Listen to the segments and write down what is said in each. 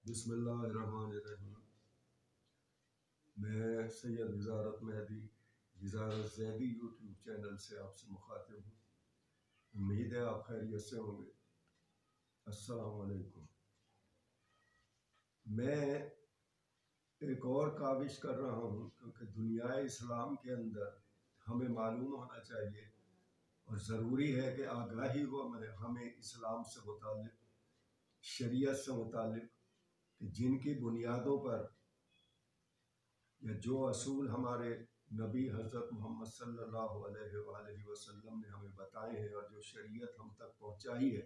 بسم اللہ الرحمن الرحیم۔ میں سید وزارت مہدی وزارت زیدی یوٹیوب چینل سے آپ سے مخاطب ہوں۔ امید ہے آپ خیریت سے ہوں گے۔ السلام علیکم۔ میں ایک اور کاوش کر رہا ہوں کیونکہ دنیا اسلام کے اندر ہمیں معلوم ہونا چاہیے اور ضروری ہے کہ آگاہی ہو ہمیں اسلام سے متعلق، شریعت سے متعلق، کہ جن کی بنیادوں پر یا جو اصول ہمارے نبی حضرت محمد صلی اللہ علیہ وآلہ وسلم نے ہمیں بتائے ہیں اور جو شریعت ہم تک پہنچائی ہے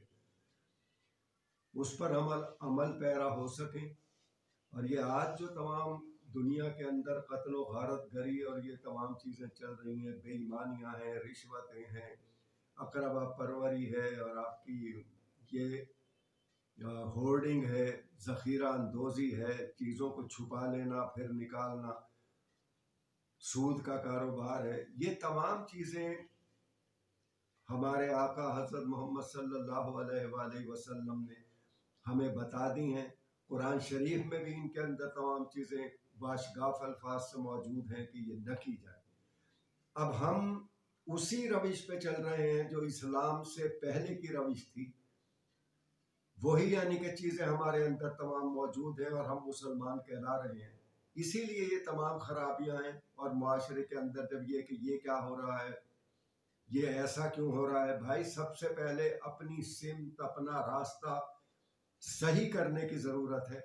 اس پر عمل پیرا ہو سکیں۔ اور یہ آج جو تمام دنیا کے اندر قتل و غارت گری اور یہ تمام چیزیں چل رہی ہیں، بے ایمانیاں ہیں، رشوتیں ہیں، اقربا پروری ہے، اور آپ کی یہ ہورڈنگ ہے، ذخیرہ اندوزی ہے، چیزوں کو چھپا لینا پھر نکالنا، سود کا کاروبار ہے، یہ تمام چیزیں ہمارے آقا حضرت محمد صلی اللہ علیہ وآلہ وسلم نے ہمیں بتا دی ہیں۔ قرآن شریف میں بھی ان کے اندر تمام چیزیں باشگاف الفاظ سے موجود ہیں کہ یہ نہ کی جائے۔ اب ہم اسی روش پہ چل رہے ہیں جو اسلام سے پہلے کی روش تھی، وہی یعنی کہ چیزیں ہمارے اندر تمام موجود ہیں اور ہم مسلمان کہلا رہے ہیں۔ اسی لیے یہ تمام خرابیاں ہیں، اور معاشرے کے اندر جب یہ کہ یہ کیا ہو رہا ہے، یہ ایسا کیوں ہو رہا ہے، بھائی سب سے پہلے اپنی سمت، اپنا راستہ صحیح کرنے کی ضرورت ہے۔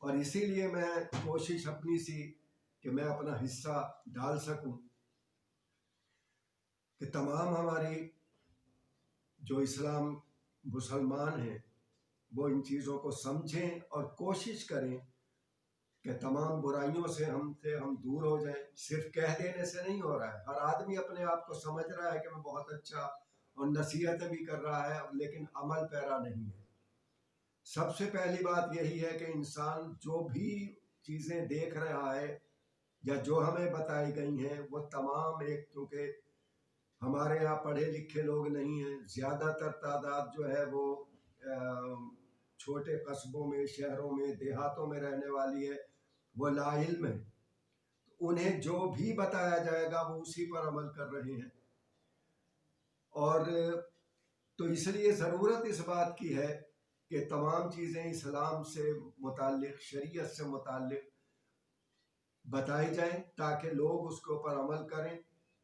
اور اسی لیے میں کوشش اپنی سی کہ میں اپنا حصہ ڈال سکوں کہ تمام ہماری جو اسلام مسلمان ہیں وہ ان چیزوں کو سمجھیں اور کوشش کریں کہ تمام برائیوں سے ہم دور ہو جائیں۔ صرف کہہ دینے سے نہیں ہو رہا ہے، ہر آدمی اپنے آپ کو سمجھ رہا ہے کہ میں بہت اچھا اور نصیحتیں بھی کر رہا ہے، لیکن عمل پیرا نہیں ہے۔ سب سے پہلی بات یہی ہے کہ انسان جو بھی چیزیں دیکھ رہا ہے یا جو ہمیں بتائی گئی ہیں وہ تمام کیونکہ ہمارے یہاں پڑھے لکھے لوگ نہیں ہیں، زیادہ تر تعداد جو ہے وہ چھوٹے قصبوں میں، شہروں میں، دیہاتوں میں رہنے والی ہے، وہ لا علم ہے۔ انہیں جو بھی بتایا جائے گا وہ اسی پر عمل کر رہے ہیں، اور تو اس لیے ضرورت اس بات کی ہے کہ تمام چیزیں اسلام سے متعلق، شریعت سے متعلق بتائی جائیں تاکہ لوگ اس کے اوپر عمل کریں،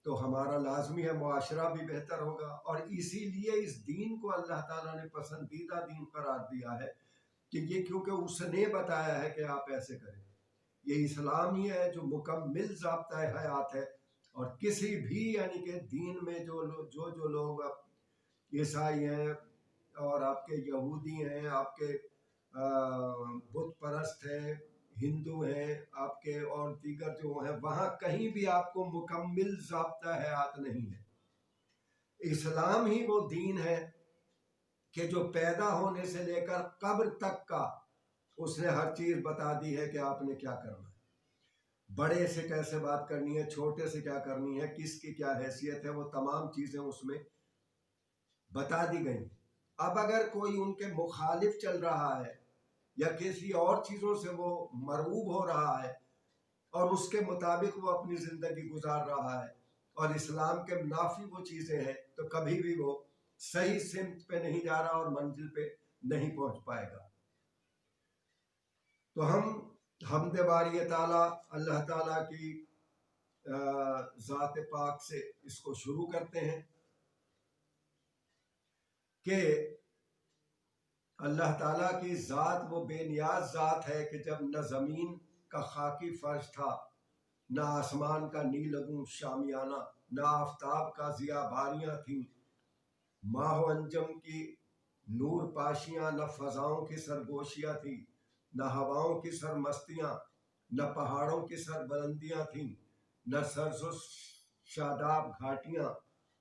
تو ہمارا لازمی ہے معاشرہ بھی بہتر ہوگا۔ اور اسی لیے اس دین کو اللہ تعالیٰ نے پسندیدہ دین قرار دیا ہے کہ یہ کیونکہ اس نے بتایا ہے کہ آپ ایسے کریں۔ یہ اسلام ہی ہے جو مکمل ضابطۂ حیات ہے، اور کسی بھی یعنی کہ دین میں جو لوگ عیسائی ہیں اور آپ کے یہودی ہیں، آپ کے بت پرست ہیں، ہندو ہیں آپ کے، اور دیگر جو ہیں، وہاں کہیں بھی آپ کو مکمل ضابطۂ حیات نہیں ہے۔ اسلام ہی وہ دین ہے کہ جو پیدا ہونے سے لے کر قبر تک کا اس نے ہر چیز بتا دی ہے کہ آپ نے کیا کرنا ہے، بڑے سے کیسے بات کرنی ہے، چھوٹے سے کیا کرنی ہے، کس کی کیا حیثیت ہے، وہ تمام چیزیں اس میں بتا دی گئی۔ اب اگر کوئی ان کے مخالف چل رہا ہے یا کسی اور چیزوں سے وہ مرعوب ہو رہا ہے اور اس کے مطابق وہ اپنی زندگی گزار رہا ہے اور اسلام کے منافی وہ چیزیں ہیں، تو کبھی بھی وہ صحیح سمت پہ نہیں جا رہا اور منزل پہ نہیں پہنچ پائے گا۔ تو ہم حمد باری تعالیٰ، اللہ تعالیٰ کی ذات پاک سے اس کو شروع کرتے ہیں کہ اللہ تعالیٰ کی ذات وہ بے نیاز ذات ہے کہ جب نہ زمین کا خاکی فرش تھا، نہ آسمان کا نیلگوں شامیانہ، نہ آفتاب کا ضیاء باریاں تھیں، ماہ و انجم کی نور پاشیاں، نہ فضاؤں کی سرگوشیاں تھیں، نہ ہواؤں کی سر مستیاں، نہ پہاڑوں کی سر بلندیاں تھیں، نہ سرز و شاداب گھاٹیاں،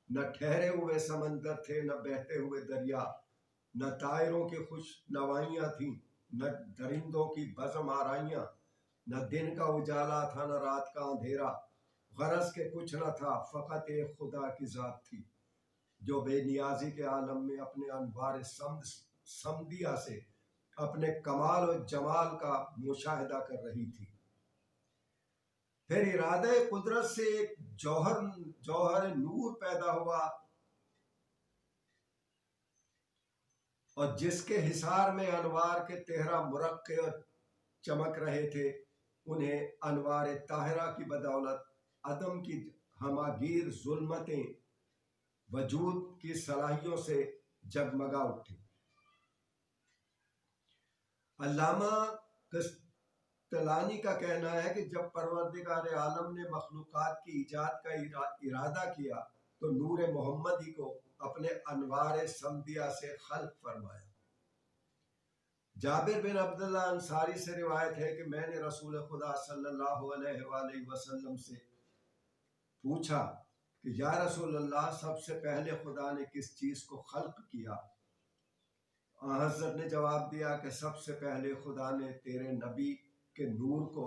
نہ ٹھہرے ہوئے سمندر تھے، نہ بہتے ہوئے دریا، نہ طائروں کی خوش نوائیاں تھیں، نہ درندوں کی بزم آرائیاں، نہ دن کا اجالا تھا، نہ رات کا اندھیرا، غرض کے کچھ نہ تھا، فقط ایک خدا کی ذات تھی جو بے نیازی کے عالم میں اپنے انوار سمدیہ سے اپنے کمال و جمال کا مشاہدہ کر رہی تھی۔ پھر ارادہ قدرت سے ایک جوہر نور پیدا ہوا، اور جس کے حصار میں انوار کے تہرہ مرقع اور چمک رہے تھے، انہیں انوار طاہرہ کی بدولت عدم کی ہماگیر ظلمتیں وجود کی صلاحیوں سے جگمگا اٹھی۔ علامہ قسطلانی کا کہنا ہے کہ جب پروردگار عالم نے مخلوقات کی ایجاد کا ارادہ کیا تو نور محمدی کو اپنے انوار سمدیہ سے خلق فرمایا۔ جابر بن عبداللہ انصاری سے روایت ہے کہ میں نے رسول خدا صلی اللہ علیہ وآلہ وسلم سے پوچھا کہ یا رسول اللہ، سب سے پہلے خدا نے کس چیز کو خلق کیا؟ حضرت نے جواب دیا کہ سب سے پہلے خدا نے تیرے نبی کے نور کو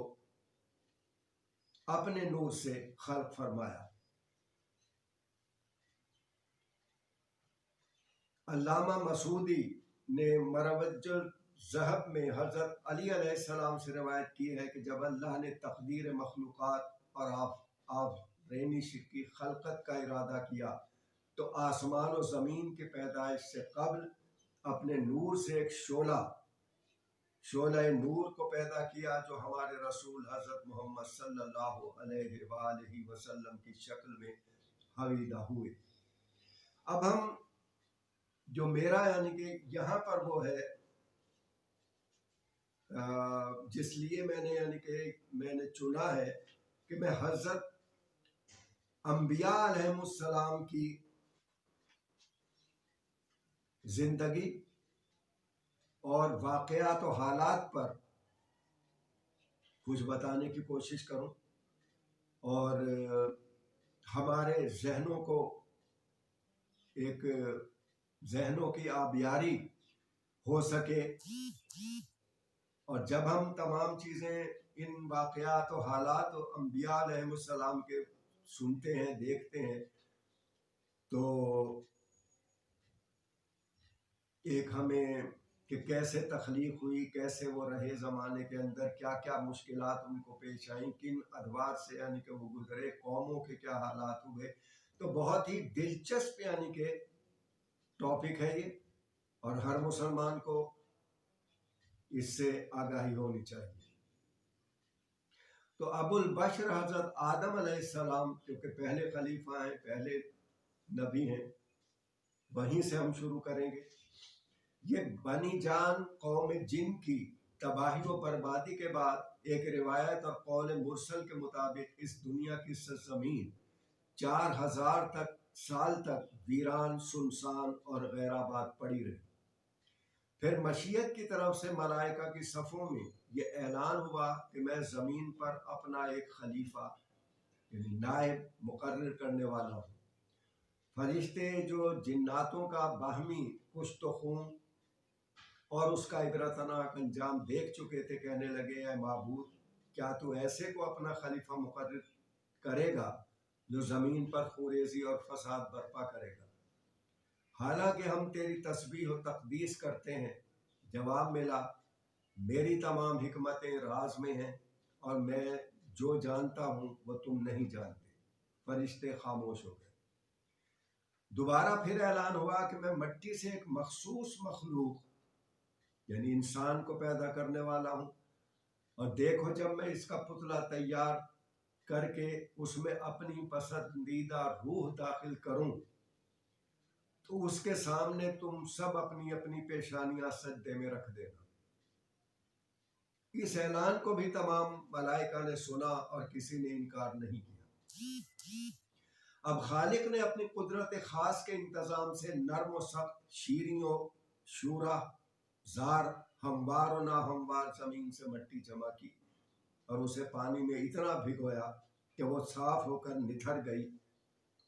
اپنے نور سے خلق فرمایا۔ علامہ مسعودی نے مروج الذہب میں حضرت علی علیہ السلام سے روایت کی ہے کہ جب اللہ نے تقدیر مخلوقات اور آفرینی کی خلقت کا ارادہ کیا تو آسمان و زمین کے پیدائش سے قبل اپنے نور سے ایک شعلہ نور کو پیدا کیا جو ہمارے رسول حضرت محمد صلی اللہ علیہ وآلہ وسلم کی شکل میں حویدہ ہوئے۔ اب ہم جو میرا یعنی کہ یہاں پر وہ ہے جس لیے میں نے یعنی کہ میں نے چنا ہے کہ میں حضرت انبیاء علیہ السلام کی زندگی اور واقعات و حالات پر کچھ بتانے کی کوشش کروں اور ہمارے ذہنوں کی آبیاری ہو سکے، اور جب ہم تمام چیزیں ان واقعات و حالات و انبیاء علیہ السلام کے سنتے ہیں، دیکھتے ہیں، تو ایک ہمیں کہ کیسے تخلیق ہوئی، کیسے وہ رہے زمانے کے اندر، کیا کیا مشکلات ان کو پیش آئیں، کن ادوار سے یعنی کہ وہ گزرے، قوموں کے کیا حالات ہوئے، تو بہت ہی دلچسپ یعنی کہ ٹاپک ہے یہ، اور ہر مسلمان کو اس سے آگاہی ہونی چاہیے۔ تو ابو البشر حضرت آدم علیہ السلام کیونکہ پہلے خلیفہ ہیں، پہلے نبی ہیں، وہیں سے ہم شروع کریں گے۔ یہ بنی جان قوم جن کی تباہی و بربادی کے بعد ایک روایت اور قول مرسل کے مطابق اس دنیا کی سرزمین 4000 سال تک ویران، سنسان اور غیر آباد پڑی رہی۔ پھر مشیت کی طرف سے ملائکہ کی صفوں میں یہ اعلان ہوا کہ میں زمین پر اپنا ایک خلیفہ یعنی نائب مقرر کرنے والا ہوں۔ فرشتے جو جناتوں کا باہمی کشت و خون اور اس کا عبرتناک انجام دیکھ چکے تھے کہنے لگے، اے معبود، کیا تو ایسے کو اپنا خلیفہ مقرر کرے گا جو زمین پر خوریزی اور فساد برپا کرے گا؟ حالانکہ ہم تیری تسبیح و تقدیس کرتے ہیں۔ جواب ملا، میری تمام حکمتیں راز میں ہیں اور میں جو جانتا ہوں وہ تم نہیں جانتے۔ فرشتے خاموش ہو گئے۔ دوبارہ پھر اعلان ہوا کہ میں مٹی سے ایک مخصوص مخلوق یعنی انسان کو پیدا کرنے والا ہوں، اور دیکھو جب میں اس کا پتلا تیار کر کے اس میں اپنی پسندیدہ روح داخل کروں تو اس کے سامنے تم سب اپنی اپنی پیشانیاں سجدے میں رکھ دینا۔ اس اعلان کو بھی تمام ملائکہ نے سنا اور کسی نے انکار نہیں کیا۔ اب خالق نے اپنی قدرت خاص کے انتظام سے نرم و سخت، شیریں و شورا، زار، ہموار و ناہموار زمین سے مٹی جمع کی اور اسے پانی میں اتنا بھگویا کہ وہ صاف ہو کر نتھر گئی،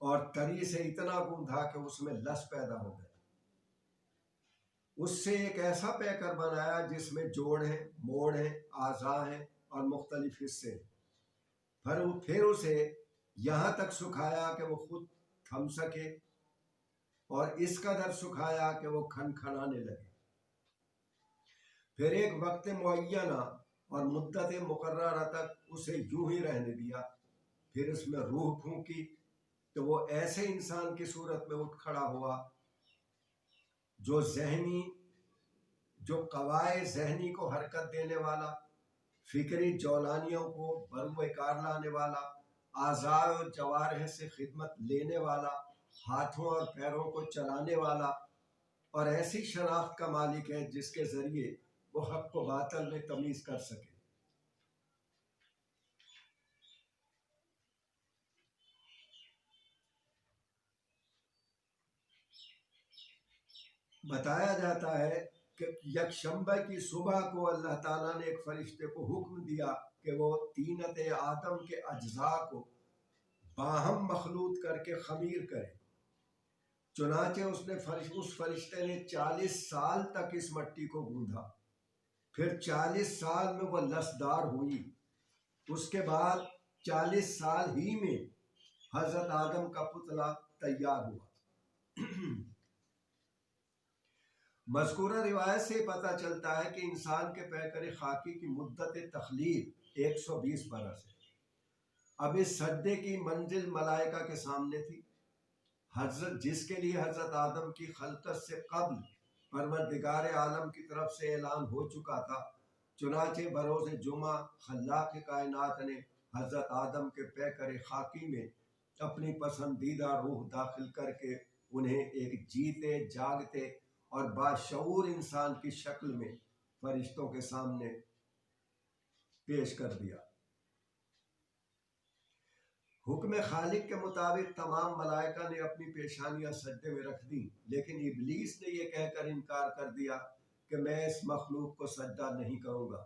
اور تری سے اتنا گوندھا کہ اس میں لس پیدا ہو گیا۔ اس سے ایک ایسا پیکر بنایا جس میں جوڑ ہیں، موڑ ہیں، اعضاء ہیں اور مختلف حصے ہیں۔ پھر اسے یہاں تک سکھایا کہ وہ خود تھم سکے، اور اس قدر سکھایا کہ وہ کھنکھنانے لگے۔ پھر ایک وقت معینہ اور مدت مقررہ تک اسے یوں ہی رہنے دیا، پھر اس میں روح پھونکی تو وہ ایسے انسان کی صورت میں اٹھ کھڑا ہوا جو قوائے ذہنی کو حرکت دینے والا، فکری جولانیوں کو بروئے کار لانے والا، اعضاء اور جوارح سے خدمت لینے والا، ہاتھوں اور پیروں کو چلانے والا، اور ایسی شناخت کا مالک ہے جس کے ذریعے وہ حق و باطل میں تمیز کر سکے۔ بتایا جاتا ہے کہ یکشنبہ کی صبح کو اللہ تعالیٰ نے ایک فرشتے کو حکم دیا کہ وہ طینت آدم کے اجزاء کو باہم مخلوط کر کے خمیر کرے۔ چنانچہ اس فرشتے نے 40 سال تک اس مٹی کو گوندھا، پھر 40 سال میں وہ لسدار ہوئی، اس کے بعد 40 سال ہی میں حضرت آدم کا پتلا تیار ہوا۔ مذکورہ روایت سے پتہ چلتا ہے کہ انسان کے پیکر خاکی کی مدت تخلیق 120 برس ہے۔ اب اس سجدے کی منزل ملائکہ کے سامنے تھی، جس کے لیے حضرت آدم کی خلقت سے قبل پروردگار عالم کی طرف سے اعلان ہو چکا تھا۔ چنانچہ بروز جمعہ خلاق کائنات نے حضرت آدم کے پیکر خاکی میں اپنی پسندیدہ روح داخل کر کے انہیں ایک جیتے جاگتے اور باشعور انسان کی شکل میں فرشتوں کے سامنے پیش کر دیا۔ حکم خالق کے مطابق تمام ملائکہ نے اپنی پیشانیاں سجدے میں رکھ دیں، لیکن ابلیس نے یہ کہہ کر انکار کر دیا کہ میں اس مخلوق کو سجدہ نہیں کروں گا،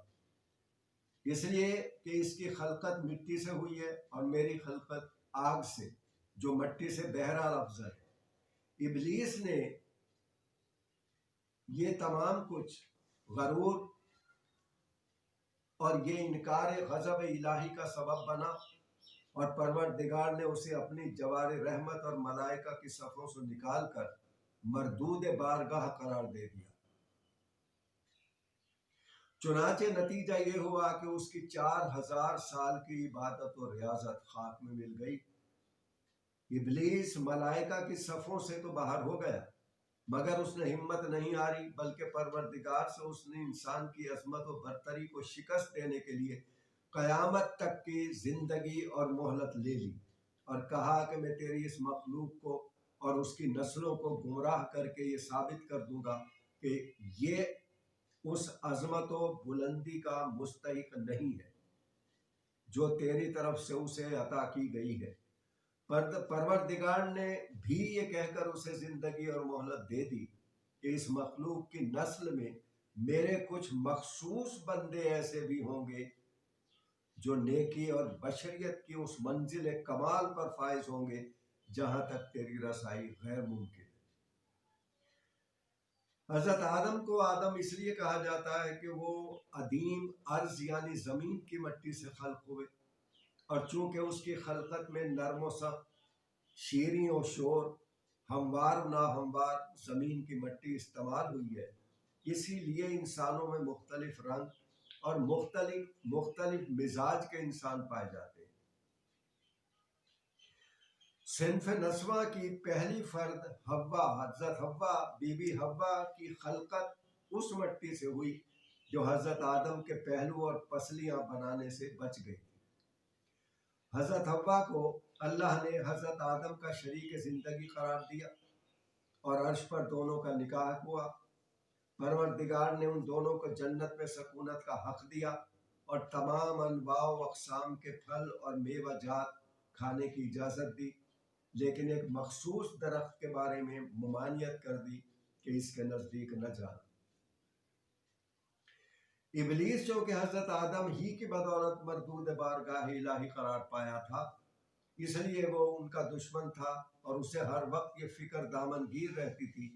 اس لیے کہ اس کی خلقت مٹی سے ہوئی ہے اور میری خلقت آگ سے جو مٹی سے بہرحال افضل ہے۔ ابلیس نے یہ تمام کچھ غرور اور یہ انکار غضب الہی کا سبب بنا، اور پروردگار نے اسے اپنی جوار رحمت اور ملائکہ کی صفوں سے نکال کر مردود بارگاہ قرار دے دیا۔ چنانچہ نتیجہ یہ ہوا کہ اس کی 4000 سال کی عبادت و ریاضت خاک میں مل گئی۔ ابلیس ملائکہ کی صفوں سے تو باہر ہو گیا، مگر اس نے ہمت نہیں ہاری، بلکہ پروردگار سے اس نے انسان کی عظمت و برتری کو شکست دینے کے لیے قیامت تک کی زندگی اور مہلت لے لی، اور کہا کہ میں تیری اس مخلوق کو اور اس کی نسلوں کو گمراہ کر کے یہ ثابت کر دوں گا کہ یہ اس عظمت و بلندی کا مستحق نہیں ہے جو تیری طرف سے اسے عطا کی گئی ہے۔ پروردگار نے بھی یہ کہہ کر اسے زندگی اور مہلت دے دی کہ اس مخلوق کی نسل میں میرے کچھ مخصوص بندے ایسے بھی ہوں گے جو نیکی اور بشریت کی اس منزل کمال پر فائز ہوں گے جہاں تک تیری رسائی غیر ممکن ہے۔ حضرت آدم کو آدم اس لیے کہا جاتا ہے کہ وہ عدیم ارض یعنی زمین کی مٹی سے خلق ہوئے، اور چونکہ اس کی خلقت میں نرم و سخت، شیریں و شور، ہموار و ناہموار زمین کی مٹی استعمال ہوئی ہے، اسی لیے انسانوں میں مختلف رنگ اور مختلف مزاج کے انسان پائے جاتے ہیں۔ صنف نسواں کی پہلی فرد حوا، حضرت حوا، بی بی حوا کی خلقت اس مٹی سے ہوئی جو حضرت آدم کے پہلو اور پسلیاں بنانے سے بچ گئی تھی۔ حضرت حوا کو اللہ نے حضرت آدم کا شریک زندگی قرار دیا اور عرش پر دونوں کا نکاح ہوا۔ پروردگار نے ان دونوں کو جنت میں سکونت کا حق دیا اور تمام انواع و اقسام کے پھل اور میوہ جات کھانے کی اجازت دی، لیکن ایک مخصوص درخت کے بارے میں ممانعت کر دی کہ اس کے نزدیک نہ جانا۔ ابلیس جو کہ حضرت آدم ہی کی بدولت مردود بارگاہ الہی قرار پایا تھا، اس لیے وہ ان کا دشمن تھا اور اسے ہر وقت یہ فکر دامن گیر رہتی تھی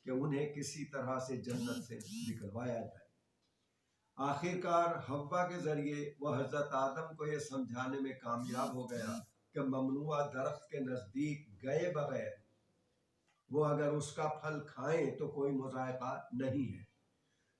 کہ انہیں کسی طرح سے جنت سے نکلوایا جائے۔ آخر کار حوا کے ذریعے وہ حضرت آدم کو یہ سمجھانے میں کامیاب ہو گیا کہ ممنوعہ درخت کے نزدیک گئے بغیر وہ اگر اس کا پھل کھائیں تو کوئی مضائقہ نہیں ہے،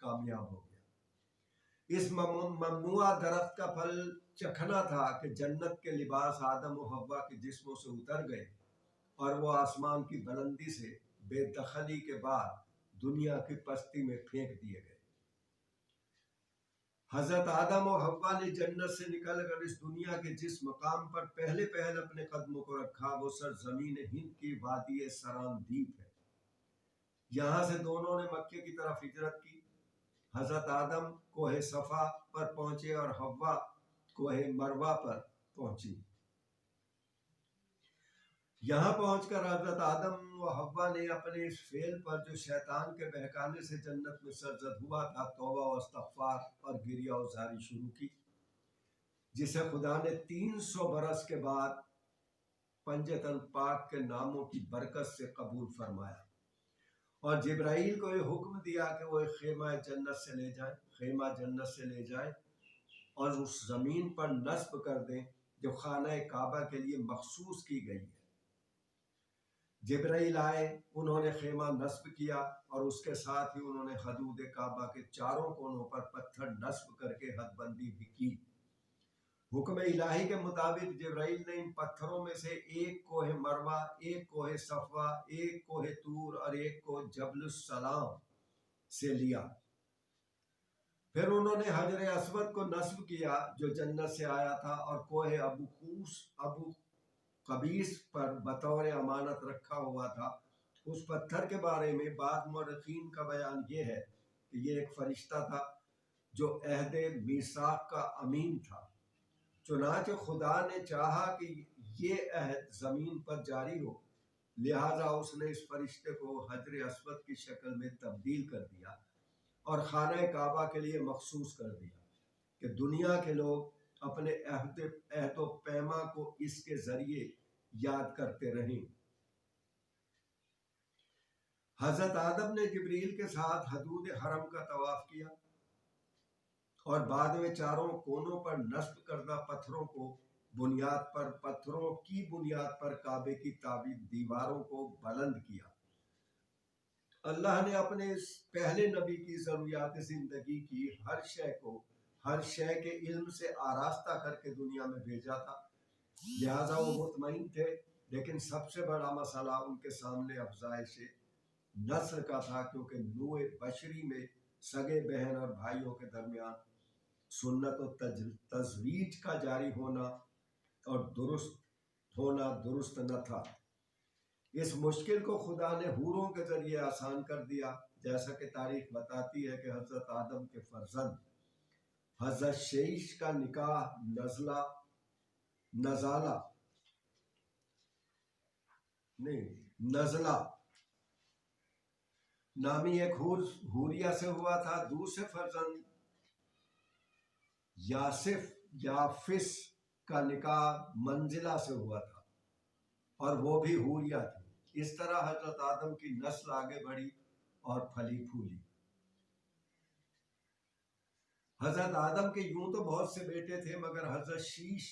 کامیاب ہو گیا۔ اس ممنوع درخت کا پھل چکھنا تھا کہ جنت کے لباس آدم و حوا کے جسموں سے اتر گئے اور وہ آسمان کی بلندی سے بے دخلی کے بعد دنیا کی پستی میں پھینک دیے گئے۔ حضرت آدم و حوا نے جنت سے نکل کر اس دنیا کے جس مقام پر پہلے پہل اپنے قدموں کو رکھا وہ سرزمین ہند کی وادی سراندیپ ہے۔ یہاں سے دونوں نے مکے کی طرف ہجرت کی۔ حضرت آدم کوہ صفا پر پہنچے اور حوا کوہ مروہ پر پہنچی۔ یہاں پہنچ کر حضرت آدم و حوا نے اپنے اس فعل پر جو شیطان کے بہکانے سے جنت میں سرزد ہوا تھا توبہ و استغفار اور گریہ و زاری شروع کی، جسے خدا نے 300 برس کے بعد پنجتن پاک کے ناموں کی برکت سے قبول فرمایا اور جبرائیل کو یہ حکم دیا کہ وہ ایک خیمہ جنت سے لے جائیں اور اس زمین پر نصب کر دیں جو خانہ کعبہ کے لیے مخصوص کی گئی ہے۔ جبرائیل آئے، انہوں نے خیمہ نصب کیا اور اس کے ساتھ ہی انہوں نے حدود کعبہ کے چاروں کونوں پر پتھر نصب کر کے حد بندی بھی کی۔ حکم الہی کے مطابق جبرائیل نے ان پتھروں میں سے ایک کوہ مروہ، ایک کوہ صفا، ایک کوہ طور اور ایک کو جبل السلام سے لیا۔ پھر انہوں نے حجر اسود کو نصب کیا جو جنت سے آیا تھا اور کوہ ابو قبیس پر بطور امانت رکھا ہوا تھا۔ اس پتھر کے بارے میں بعض مورخین کا بیان یہ ہے کہ یہ ایک فرشتہ تھا جو عہد میثاق کا امین تھا۔ چنانچہ خدا نے چاہا کہ یہ عہد زمین پر جاری ہو، لہٰذا اس نے اس فرشتے کو حجر اسود کی شکل میں تبدیل کر دیا اور خانہ کعبہ کے لیے مخصوص کر دیا کہ دنیا کے لوگ اپنے عہد و پیما کو اس کے ذریعے یاد کرتے رہیں۔ حضرت آدم نے جبریل کے ساتھ حدود حرم کا طواف کیا اور بعد میں چاروں کونوں پر نصب کردہ پتھروں کی بنیاد پر کعبے کی دیواروں کو بلند کیا۔ اللہ نے اپنے اس پہلے نبی کی ضروریات زندگی کی ہر شے کے علم سے آراستہ کر کے دنیا میں بھیجا تھا، لہٰذا وہ مطمئن تھے، لیکن سب سے بڑا مسئلہ ان کے سامنے افزائش نسل کا تھا، کیونکہ نوع بشری میں سگے بہن اور بھائیوں کے درمیان سنت و تزویج کا جاری ہونا اور درست نہ تھا۔ اس مشکل کو خدا نے حوروں کے ذریعے آسان کر دیا، جیسا کہ تاریخ بتاتی ہے کہ حضرت آدم کے فرزند حضرت شیش کا نکاح نزلہ نامی ایک حوریہ سے ہوا تھا۔ دوسرے فرزند یافس کا نکاح منزلہ سے ہوا تھا اور وہ بھی حوریہ تھی۔ اس طرح حضرت آدم کی نسل آگے بڑھی اور پھلی پھولی۔ حضرت آدم کے یوں تو بہت سے بیٹے تھے، مگر حضرت شیش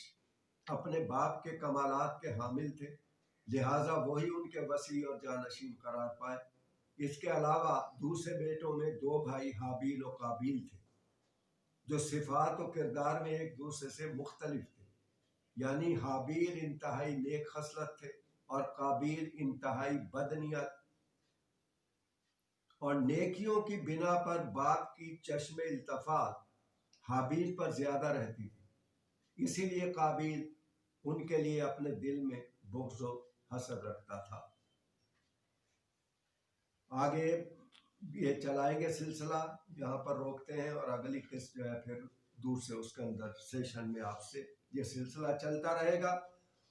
اپنے باپ کے کمالات کے حامل تھے، لہٰذا وہی ان کے وصی اور جانشین قرار پائے۔ اس کے علاوہ دوسرے بیٹوں میں 2 بھائی حابیل و قابیل تھے، جو صفات و کردار میں ایک دوسرے سے مختلف تھے، یعنی حابیل انتہائی نیک خصلت تھے اور قابیل انتہائی بدنیت، اور نیکیوں کی بنا پر باپ کی چشم التفات حابیل پر زیادہ رہتی تھی، اسی لیے قابیل ان کے لیے اپنے دل میں بغض و حسد رکھتا تھا۔ آگے یہ چلائیں گے سلسلہ، یہاں پر روکتے ہیں اور اگلی قسط جو ہے پھر دور سے اس کے اندر سیشن میں آپ سے یہ سلسلہ چلتا رہے گا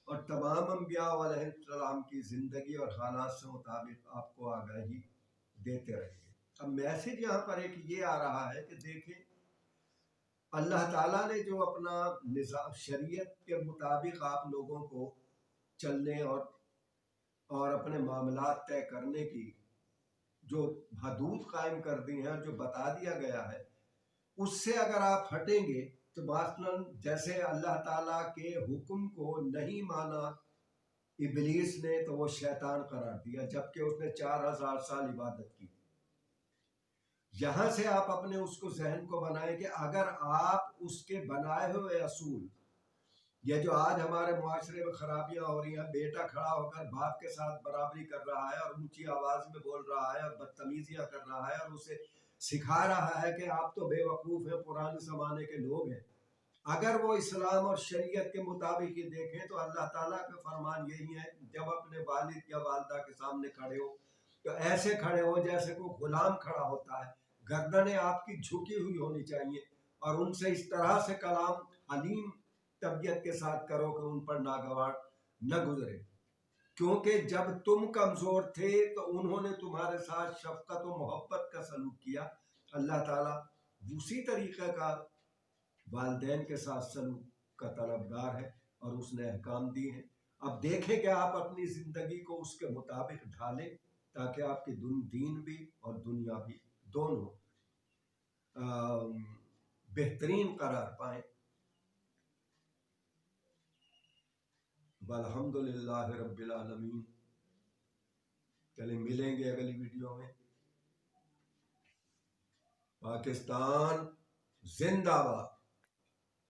اور تمام انبیاء علیہ السلام کی زندگی اور حالات سے مطابق آپ کو آگاہی دیتے رہیں گے۔ اب میسج یہاں پر ایک یہ آ رہا ہے کہ دیکھیں اللہ تعالیٰ نے جو اپنا نظام شریعت کے مطابق آپ لوگوں کو چلنے اور اپنے معاملات طے کرنے کی جو حدود قائم کر دی ہیں، جو بتا دیا گیا ہے، اس سے اگر آپ ہٹیں گے تو مثلاً جیسے اللہ تعالیٰ کے حکم کو نہیں مانا، ابلیس نے تو وہ شیطان قرار دیا، جبکہ اس نے 4000 سال عبادت کی۔ یہاں سے آپ اپنے اس کو ذہن کو بنائیں کہ اگر آپ اس کے بنائے ہوئے اصول، یہ جو آج ہمارے معاشرے میں خرابیاں ہو رہی ہیں، بیٹا کھڑا ہو کر باپ کے ساتھ برابری کر رہا ہے اور اونچی آواز میں بول رہا ہے اور بدتمیزیاں کر رہا ہے اور اسے سکھا رہا ہے کہ آپ تو بے وقوف ہیں، پرانے زمانے کے لوگ ہیں، اگر وہ اسلام اور شریعت کے مطابق ہی دیکھیں تو اللہ تعالیٰ کا فرمان یہی ہے، جب اپنے والد یا والدہ کے سامنے کھڑے ہو تو ایسے کھڑے ہو جیسے کوئی غلام کھڑا ہوتا ہے، گردنیں آپ کی جھکی ہوئی ہونی چاہیے، اور ان سے اس طرح سے کلام حلیم طبیعت کے ساتھ کرو کہ ان پر ناگوار نہ گزرے، کیونکہ جب تم کمزور تھے تو انہوں نے تمہارے ساتھ شفقت و محبت کا سلوک کیا۔ اللہ تعالیٰ اسی طریقے کا والدین کے ساتھ سلوک کا طلبگار ہے اور اس نے احکام دی ہیں۔ اب دیکھیں کہ آپ اپنی زندگی کو اس کے مطابق ڈھالیں تاکہ آپ کی دین بھی اور دنیا بھی دونوں بہترین قرار پائیں۔ والحمدللہ رب العالمین۔ چلیں ملیں گے اگلی ویڈیو میں۔ پاکستان زندہ باد۔